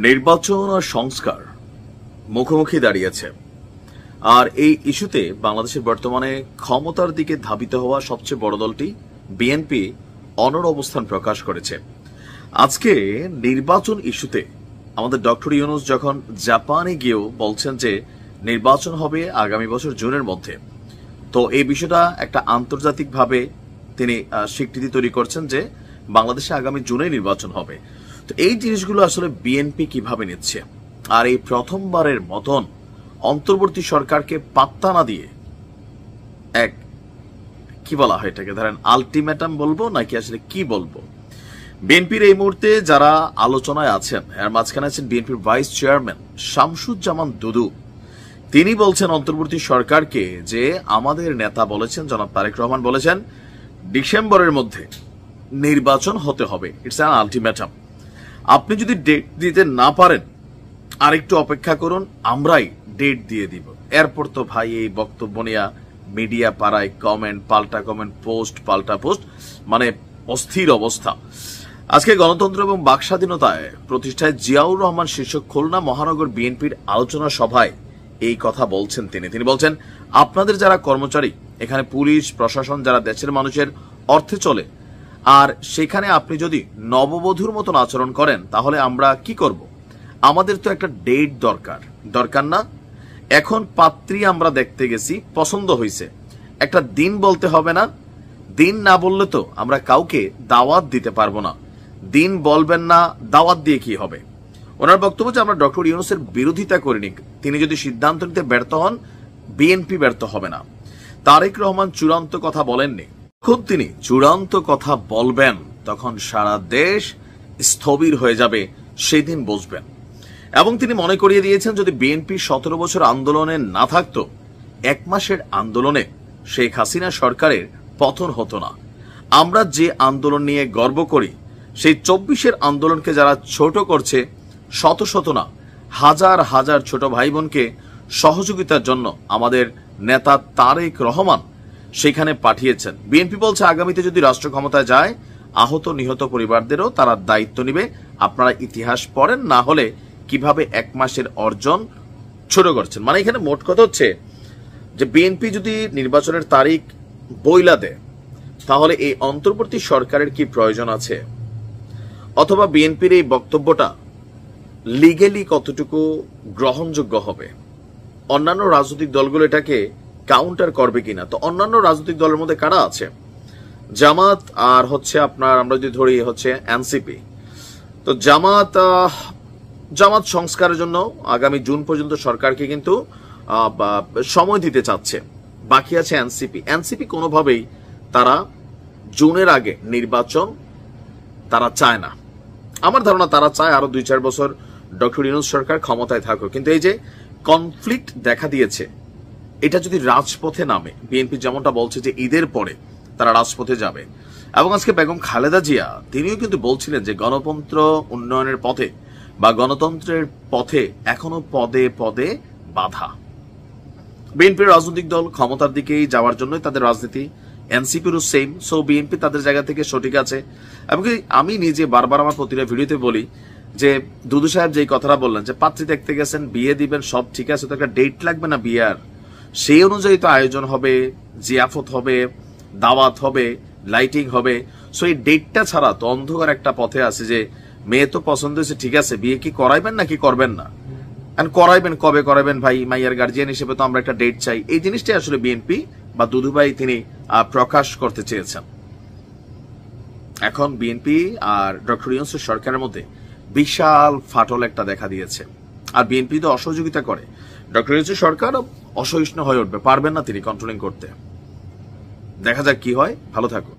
নির্বাচন আর সংস্কার মুখোমুখি দাঁড়িয়েছে। আর এই ইস্যুতে বাংলাদেশের বর্তমানে ক্ষমতার দিকে ধাবিত হওয়া সবচেয়ে বড় দলটি বিএনপি অনড় অবস্থান প্রকাশ করেছে। আজকে নির্বাচন ইস্যুতে আমাদের ডক্টর ইউনূস যখন জাপানে গিয়েও বলছেন যে নির্বাচন হবে আগামী বছর জুনের মধ্যে, তো এই বিষয়টা একটা আন্তর্জাতিকভাবে তিনি স্বীকৃতি তৈরি করছেন যে বাংলাদেশে আগামী জুনে নির্বাচন হবে। তো এই জিনিসগুলো আসলে বিএনপি কিভাবে নিচ্ছে? আর এই প্রথমবারের মতন অন্তর্বর্তী সরকারকে পাত্তা না দিয়ে এক কি বলা হয় এটাকে, ধরেন আলটিমেটাম বলবো নাকি আসলে কি বলবো, বিএনপির এই মুহূর্তে যারা আলোচনায় আছেন এর মাঝখানে আছেন বিএনপির ভাইস চেয়ারম্যান শামসুজ্জামান দুদু। তিনি বলছেন অন্তর্বর্তী সরকারকে যে আমাদের নেতা বলেছেন, জনাব তারেক রহমান বলেছেন ডিসেম্বরের মধ্যে নির্বাচন হতে হবে, ইটস অ্যান আলটিমেটাম। আপনি যদি ডেট দিতে না পারেন আরেকটু অপেক্ষা করুন, আমরাই ডেট দিয়ে দিব। এরপর তো ভাই এই বক্তব্য নিয়ে মিডিয়া পাড়ায় কমেন্ট পাল্টা কমেন্ট, পোস্ট পাল্টা পোস্ট, মানে অস্থির অবস্থা। আজকে গণতন্ত্র এবং বাক স্বাধীনতায় প্রতিষ্ঠায় জিয়াউর রহমান শীর্ষক খুলনা মহানগর বিএনপির আলোচনা সভায় এই কথা বলছেন তিনি বলছেন আপনাদের যারা কর্মচারী, এখানে পুলিশ প্রশাসন যারা দেশের মানুষের অর্থে চলে, আর সেখানে আপনি যদি নববধূর মতন আচরণ করেন তাহলে আমরা কি করব? আমাদের তো একটা ডেট দরকার না? এখন পাত্রী আমরা দেখতে গেছি, পছন্দ হয়েছে, একটা দিন বলতে হবে না? দিন না বললে তো আমরা কাউকে দাওয়াত দিতে পারবো না। দিন বলবেন না, দাওয়াত দিয়ে কি হবে? ওনার বক্তব্য যে আমরা ডক্টর ইউনূসের বিরোধিতা করিনি, তিনি যদি সিদ্ধান্ত নিতে ব্যর্থ হন বিএনপি ব্যর্থ হবে না। তারেক রহমান চূড়ান্ত কথা বলেননি, যখন তিনি চূড়ান্ত কথা বলবেন তখন সারা দেশ স্থবির হয়ে যাবে, সেদিন বসবেন। এবং তিনি মনে করিয়ে দিয়েছেন যদি বিএনপি 17 বছর আন্দোলনে না থাকতো, 1 মাসের আন্দোলনে শেখ হাসিনা সরকারের পতন হতো না। আমরা যে আন্দোলন নিয়ে গর্ব করি, সেই 24-এর আন্দোলনকে যারা ছোট করছে, শত না হাজার হাজার ছোট ভাই বোনকে সহযোগিতার জন্য আমাদের নেতা তারেক রহমান সেখানে পাঠিয়েছেন। বিএনপি বলছে আগামীতে যদি রাষ্ট্র ক্ষমতায় যায় আহত নিহত পরিবারদেরও তারা দায়িত্ব নিবে। আপনারা ইতিহাস পড়েন, না হলে কিভাবে 1 মাসের অর্জন ছোট করছেন। মানে এখানে মোট কথা হচ্ছে যে বিএনপি যদি নির্বাচনের তারিখ বইলা দেয় তাহলে এই অন্তর্বর্তী সরকারের কি প্রয়োজন আছে? অথবা বিএনপির এই বক্তব্যটা লিগেলি কতটুকু গ্রহণযোগ্য হবে? অন্যান্য রাজনৈতিক দলগুলো এটাকে কাউন্টার করবে কিনা? তো অন্যান্য রাজনৈতিক দলের মধ্যে কারা আছে? জামাত আর হচ্ছে আপনার, আমরা যদি ধরি হচ্ছে এনসিপি। তো জামাত সংস্কারের জন্য আগামী জুন পর্যন্ত সরকারকে কিন্তু সময় দিতে চাচ্ছে। বাকি আছে এনসিপি কোনোভাবেই তারা জুনের আগে নির্বাচন তারা চায় না। আমার ধারণা তারা চায় আরো 2-4 বছর ডক্টর ইউনূস সরকার ক্ষমতায় থাকুক। কিন্তু এই যে কনফ্লিক্ট দেখা দিয়েছে, এটা যদি রাজপথে নামে, বিএনপি যেমনটা বলছে যে ঈদের পরে তারা রাজপথে যাবে। এবং আজকে বেগম খালেদা জিয়া তিনিও কিন্তু বলছিলেন যে গণতন্ত্র উন্নয়নের পথে বা গণতন্ত্রের পথে এখনো পদে পদে বাধা। বিএনপির রাজনৈতিক দল ক্ষমতার দিকেই যাওয়ার জন্যই তাদের রাজনীতি, এনসিপিরও সেম। সো বিএনপি তাদের জায়গা থেকে সঠিক আছে। এমনকি আমি নিজে বারবার আমার প্রতিটা ভিডিওতে বলি যে দুদু সাহেব যেই কথাটা বললেন যে পাত্রী দেখতে গেছেন, বিয়ে দিবেন, সব ঠিক আছে, তো একটা ডেট লাগবে না বিয়ার? সেই অনুযায়ী তো আয়োজন হবে, জিয়াফত হবে, দাওয়াত হবে, লাইটিং হবে। সো এই ডেটটা ছাড়া তো অন্ধকার একটা পথে আছে যে মেয়ে তো পছন্দ হয়েছে, ঠিক আছে, বিয়ে কি করাইবেন নাকি করবেন না? করাইবেন, কবে করাইবেন ভাই? মাইয়ার গার্জিয়ান হিসেবে তো আমরা একটা ডেট চাই। এই জিনিসটাই আসলে বিএনপি বা দুদু ভাই তিনি প্রকাশ করতে চেয়েছেন। এখন বিএনপি আর ডক্টর ইউনূসের সরকারের মধ্যে বিশাল ফাটল একটা দেখা দিয়েছে। আর বিএনপি তো অসহযোগিতা করে, ডক্টর ইউনূসের সরকার অসহিষ্ণু হয়ে উঠবে, পারবেন না তিনি কন্ট্রোলিং করতে। দেখা যাক কি হয়। ভালো থাকুন।